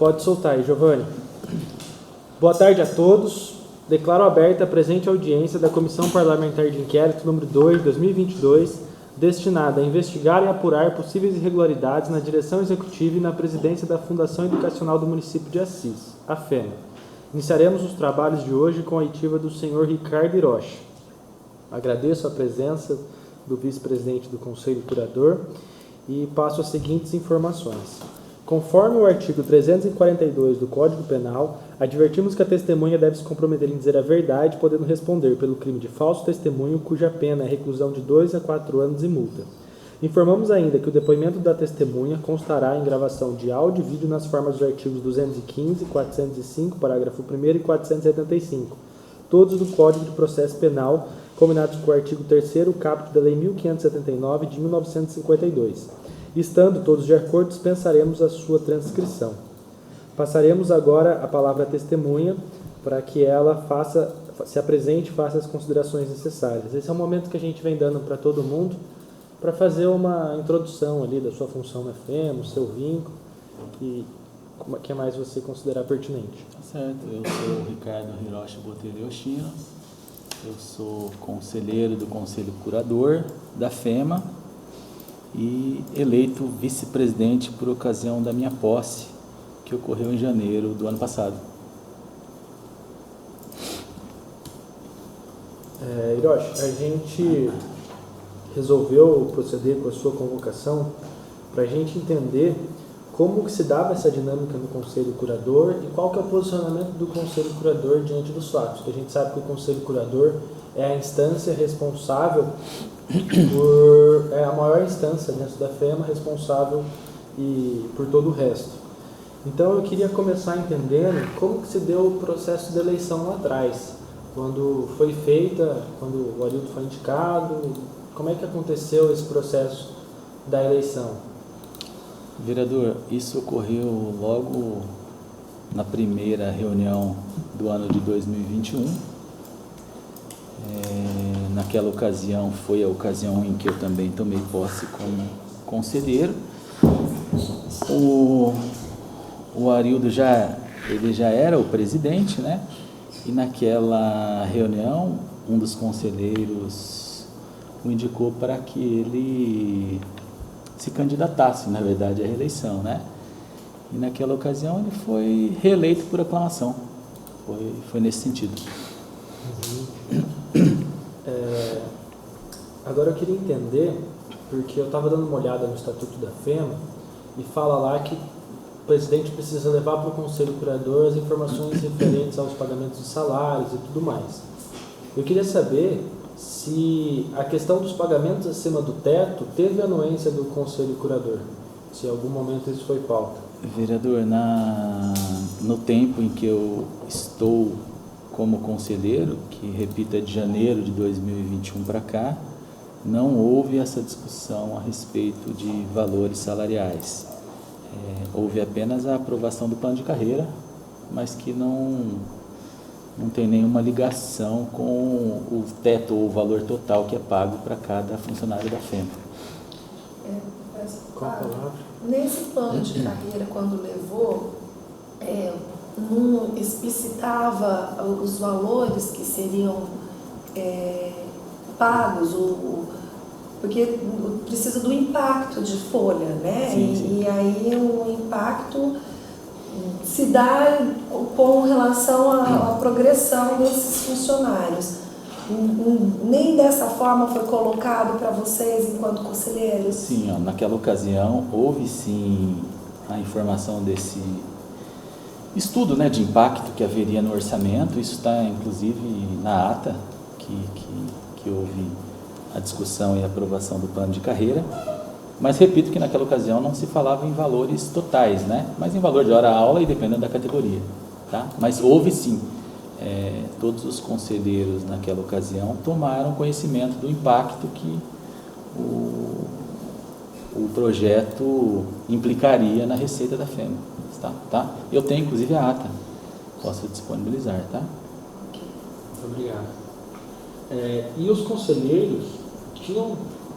Pode soltar aí, Giovanni. Boa tarde a todos. Declaro aberta a presente audiência da Comissão Parlamentar de Inquérito número 2 de 2022, destinada a investigar e apurar possíveis irregularidades na direção executiva e na presidência da Fundação Educacional do Município de Assis, a FEMA. Iniciaremos os trabalhos de hoje com a oitiva do senhor Ricardo Hiroshi. Agradeço a presença do vice-presidente do Conselho Curador e passo as seguintes informações. Conforme o artigo 342 do Código Penal, advertimos que a testemunha deve se comprometer em dizer a verdade, podendo responder pelo crime de falso testemunho, cuja pena é reclusão de 2 a 4 anos e multa. Informamos ainda que o depoimento da testemunha constará em gravação de áudio e vídeo nas formas dos artigos 215, 405, parágrafo 1º e 475, todos do Código de Processo Penal, combinados com o artigo 3º caput da Lei 1579 de 1952. Estando todos de acordo, dispensaremos a sua transcrição. Passaremos agora a palavra à testemunha para que ela se apresente e faça as considerações necessárias. Esse é o momento que a gente vem dando para todo mundo, para fazer uma introdução ali da sua função na FEMA, o seu vínculo e o que mais você considerar pertinente. Certo, eu sou o Ricardo Hiroshi Botelho Yoshino, eu sou conselheiro do Conselho Curador da FEMA e eleito vice-presidente por ocasião da minha posse, que ocorreu em janeiro do ano passado. Hiroshi, a gente resolveu proceder com a sua convocação para a gente entender como que se dava essa dinâmica no Conselho Curador e qual que é o posicionamento do Conselho Curador diante dos fatos, porque a gente sabe que o Conselho Curador é a instância responsável é a maior instância dentro da FEMA responsável por todo o resto. Então eu queria começar entendendo como que se deu o processo de eleição lá atrás, quando foi feita, quando o Arildo foi indicado, como é que aconteceu esse processo da eleição? Vereador, isso ocorreu logo na primeira reunião do ano de 2021. Naquela ocasião foi a ocasião em que eu também tomei posse como conselheiro. O Arildo já era o presidente, né? E naquela reunião um dos conselheiros o indicou para que ele se candidatasse, na verdade, à reeleição, né? E naquela ocasião ele foi reeleito por aclamação. Foi nesse sentido. Agora eu queria entender, porque eu estava dando uma olhada no Estatuto da FEMA e fala lá que o presidente precisa levar para o Conselho Curador as informações referentes aos pagamentos de salários e tudo mais. Eu queria saber se a questão dos pagamentos acima do teto teve anuência do Conselho Curador, se em algum momento isso foi pauta. Vereador, no tempo em que eu estou como conselheiro, que repito é de janeiro de 2021 para cá, não houve essa discussão a respeito de valores salariais. Houve apenas a aprovação do plano de carreira, mas que não tem nenhuma ligação com o teto ou o valor total que é pago para cada funcionário da FEMA. Nesse plano de carreira, quando levou, não explicitava os valores que seriam pagos, porque precisa do impacto de folha, né? Sim. E aí o impacto se dá com relação à progressão desses funcionários. Nem dessa forma foi colocado para vocês enquanto conselheiros? Sim, naquela ocasião houve sim a informação desse estudo, né, de impacto que haveria no orçamento. Isso está inclusive na ata que houve a discussão e a aprovação do plano de carreira, mas repito que naquela ocasião não se falava em valores totais, né, mas em valor de hora-aula e dependendo da categoria, tá? Mas houve sim, todos os conselheiros naquela ocasião tomaram conhecimento do impacto que o projeto implicaria na receita da FEMA, tá? Eu tenho inclusive a ata, posso disponibilizar, tá? Muito obrigado. E os conselheiros tinham,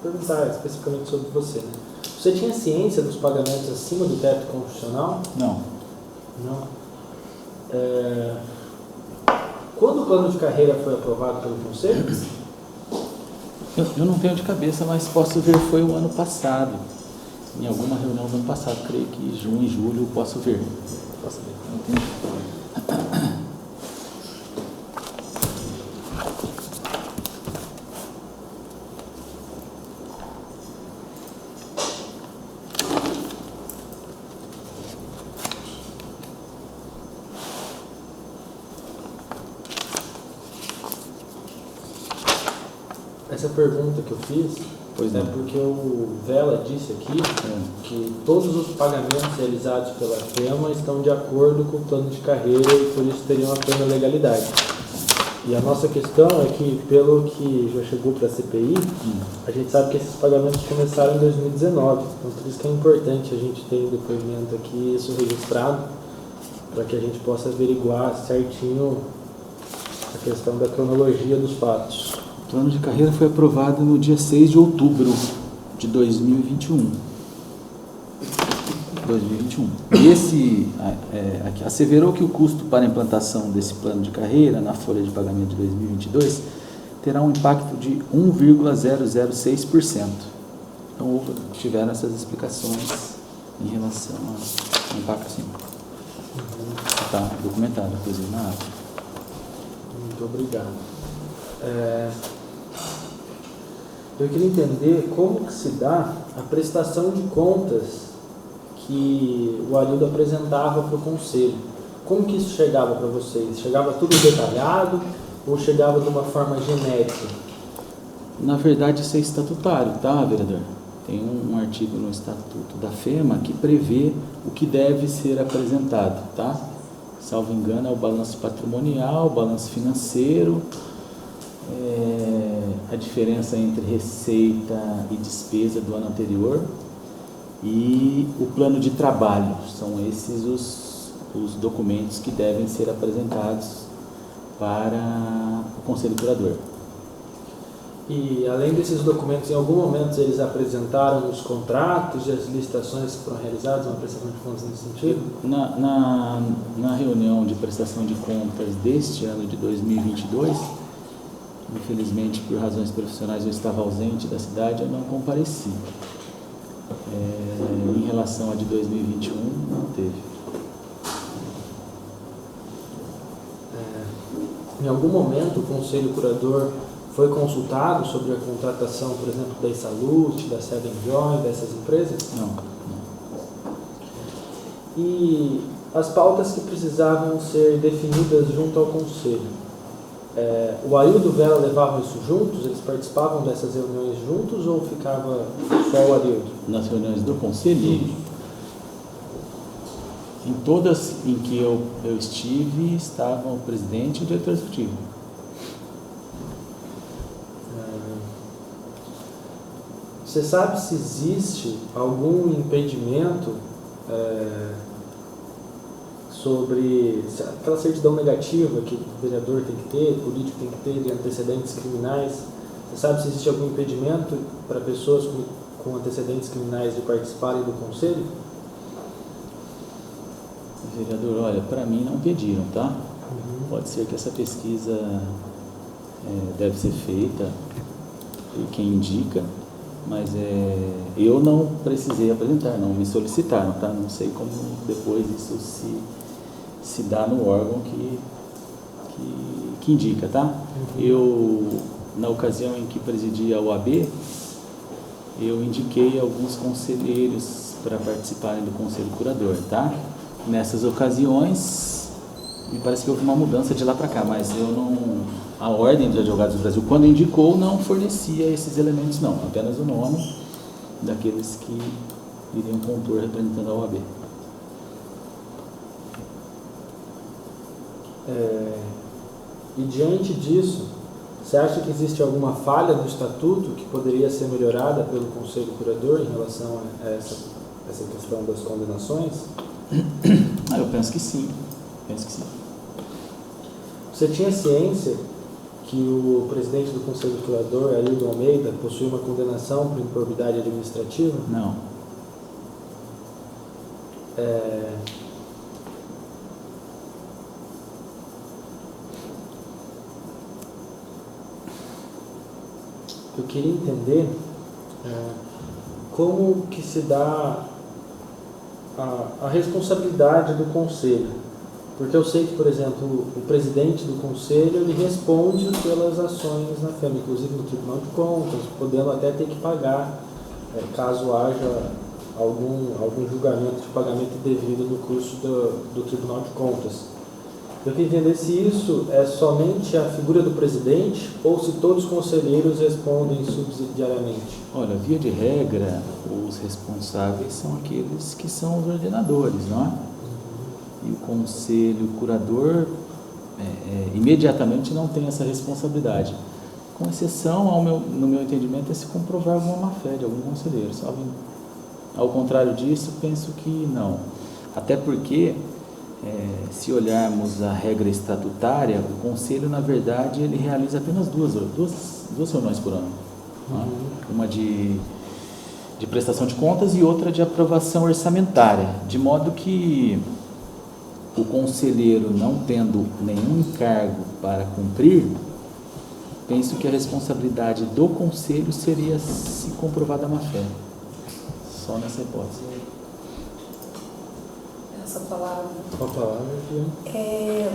perguntar especificamente sobre você, né? Você tinha ciência dos pagamentos acima do teto constitucional? Não. Não. Quando o plano de carreira foi aprovado pelo Conselho? Eu não tenho de cabeça, mas posso ver, foi o ano passado. Em alguma reunião do ano passado, creio que junho e julho, posso ver. Não tenho. Essa pergunta que eu fiz Pois é é. porque o Vela disse aqui que todos os pagamentos realizados pela FEMA estão de acordo com o plano de carreira e por isso teriam a plena legalidade. E a nossa questão é que, pelo que já chegou para a CPI, a gente sabe que esses pagamentos começaram em 2019. Então, por isso que é importante a gente ter um depoimento aqui, isso registrado, para que a gente possa averiguar certinho a questão da cronologia dos fatos. O plano de carreira foi aprovado no dia 6 de outubro de 2021. Esse aqui, asseverou que o custo para a implantação desse plano de carreira na folha de pagamento de 2022 terá um impacto de 1,006%. Então, tiveram essas explicações em relação ao impacto, sim. Está documentado, inclusive, na ata. Muito obrigado. Eu queria entender como que se dá a prestação de contas que o Arildo apresentava para o Conselho. Como que isso chegava para vocês? Chegava tudo detalhado ou chegava de uma forma genérica? Na verdade, isso é estatutário, tá, vereador? Tem um artigo no Estatuto da FEMA que prevê o que deve ser apresentado, tá? Salvo engano, é o balanço patrimonial, o balanço financeiro, a diferença entre receita e despesa do ano anterior e o plano de trabalho. São esses os documentos que devem ser apresentados para o Conselho Curador. E além desses documentos, em algum momento eles apresentaram os contratos e as licitações que foram realizadas, uma prestação de contas nesse sentido? Na reunião de prestação de contas deste ano de 2022, infelizmente, por razões profissionais, eu estava ausente da cidade, eu não compareci. Em relação a de 2021, não teve. Em algum momento, o Conselho Curador foi consultado sobre a contratação, por exemplo, da Isalute, da Seven Joy, dessas empresas? Não. E as pautas que precisavam ser definidas junto ao Conselho? O Arildo e o Vela levavam isso juntos? Eles participavam dessas reuniões juntos ou ficava só o Arildo? Nas reuniões do Conselho, em todas em que eu estive, estavam o presidente e o diretor executivo. Você sabe se existe algum impedimento sobre aquela certidão negativa que o vereador tem que ter, o político tem que ter, de antecedentes criminais? Você sabe se existe algum impedimento para pessoas com antecedentes criminais de participarem do Conselho? Vereador, olha, para mim não pediram, tá? Pode ser que essa pesquisa deve ser feita por quem indica, mas eu não precisei apresentar, não me solicitaram, tá? Não sei como depois isso se dá no órgão que indica, tá? Eu, na ocasião em que presidi a OAB, eu indiquei alguns conselheiros para participarem do Conselho Curador, tá? Nessas ocasiões, me parece que houve uma mudança de lá para cá, mas a Ordem dos Advogados do Brasil, quando indicou, não fornecia esses elementos, não, apenas o nome daqueles que iriam compor representando a OAB. E diante disso, você acha que existe alguma falha no Estatuto que poderia ser melhorada pelo Conselho Curador em relação a essa questão das condenações? Eu penso que sim. Você tinha ciência que o presidente do Conselho Curador, Arildo Almeida, possui uma condenação por improbidade administrativa? Não. eu queria entender como que se dá a responsabilidade do conselho. Porque eu sei que, por exemplo, o presidente do conselho ele responde pelas ações na FEMA, inclusive no Tribunal de Contas, podendo até ter que pagar caso haja algum julgamento de pagamento indevido no curso do Tribunal de Contas. Eu queria entender se isso é somente a figura do presidente ou se todos os conselheiros respondem subsidiariamente. Olha, via de regra, os responsáveis são aqueles que são os ordenadores, não é? E o conselho curador imediatamente não tem essa responsabilidade, com exceção, no meu entendimento, é se comprovar alguma má-fé de algum conselheiro. Ao contrário disso, penso que não. Até porque, se olharmos a regra estatutária, o conselho, na verdade, ele realiza apenas duas reuniões por ano. Uma de prestação de contas e outra de aprovação orçamentária, de modo que o conselheiro, não tendo nenhum encargo para cumprir, penso que a responsabilidade do conselho seria se comprovada a má-fé. Só nessa hipótese. Essa palavra. Qual a palavra aqui?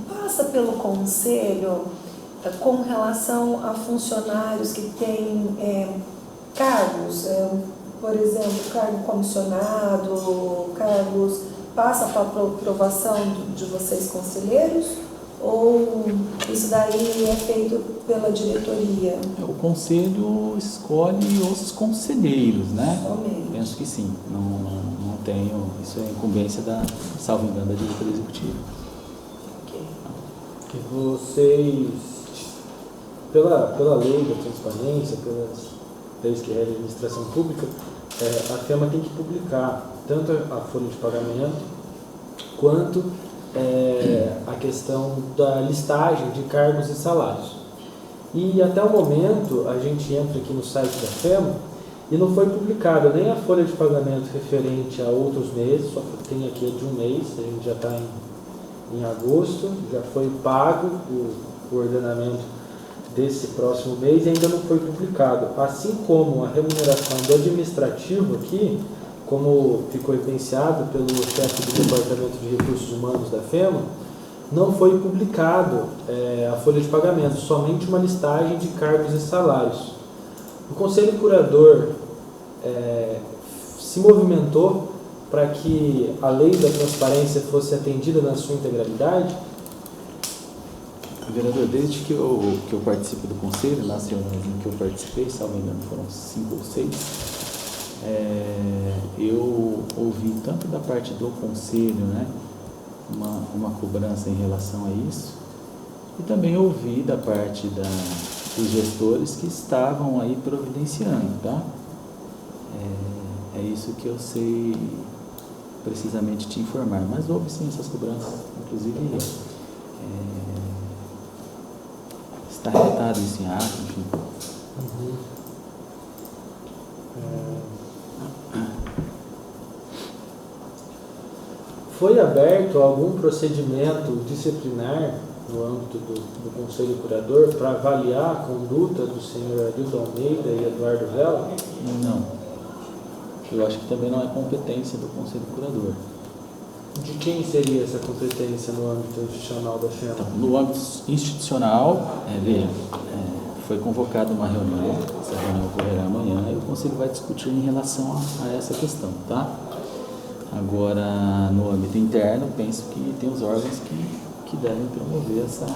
Passa pelo conselho com relação a funcionários que têm cargos, por exemplo, cargo comissionado, cargos, passa para a aprovação de vocês conselheiros? Ou isso daí é feito pela diretoria? O conselho escolhe os conselheiros, né? Somente. Penso que sim. Não tenho. Isso é incumbência salvo engano, da diretoria executiva. Ok. Que vocês, pela lei da transparência, pelas leis que regem a administração pública, a FEMA tem que publicar tanto a folha de pagamento quanto a questão da listagem de cargos e salários. E até o momento, a gente entra aqui no site da FEMA e não foi publicada nem a folha de pagamento referente a outros meses, só tem aqui a de um mês, a gente já está em agosto, já foi pago o ordenamento desse próximo mês e ainda não foi publicado. Assim como a remuneração do administrativo aqui, como ficou evidenciado pelo chefe do Departamento de Recursos Humanos da FEMA, não foi publicado a folha de pagamento, somente uma listagem de cargos e salários. O Conselho Curador se movimentou para que a lei da transparência fosse atendida na sua integralidade? Vereador, desde que eu participo do conselho, nas reuniões em que eu participei, salvo engano, foram 5 ou 6, eu ouvi tanto da parte do conselho, né, uma cobrança em relação a isso, e também ouvi da parte dos gestores que estavam aí providenciando, tá? É isso que eu sei precisamente te informar, mas houve sim essas cobranças, inclusive está relatado isso em ato, enfim. Foi aberto algum procedimento disciplinar no âmbito do Conselho Curador para avaliar a conduta do senhor Arildo Almeida e Eduardo Vela? Não. Eu acho que também não é competência do Conselho Curador. De quem seria essa competência no âmbito institucional da FEMA? Então, no âmbito institucional, foi convocada uma reunião, essa reunião ocorrerá amanhã, e o Conselho vai discutir em relação a essa questão, tá? Agora, no âmbito interno, penso que tem os órgãos que devem promover essa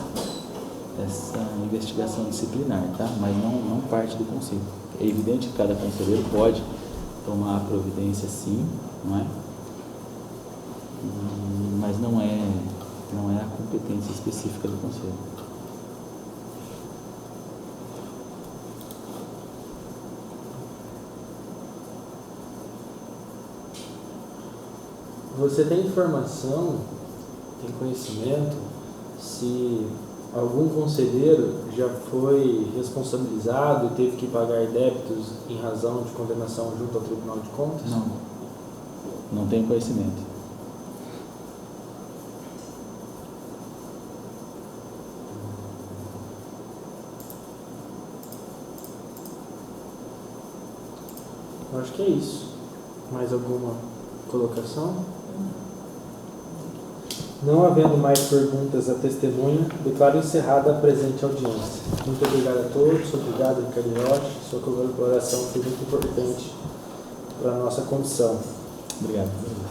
investigação disciplinar, tá? Mas não parte do Conselho. É evidente que cada conselheiro pode tomar a providência, sim, não é? Mas não é a competência específica do Conselho. Você tem informação, tem conhecimento, se algum conselheiro já foi responsabilizado e teve que pagar débitos em razão de condenação junto ao Tribunal de Contas? Não tenho conhecimento. Eu acho que é isso. Mais alguma colocação? Não havendo mais perguntas à testemunha, declaro encerrada a presente audiência. Muito obrigado a todos, obrigado, Ricardo Rocha. Sua colaboração foi muito importante para a nossa condição. Obrigado.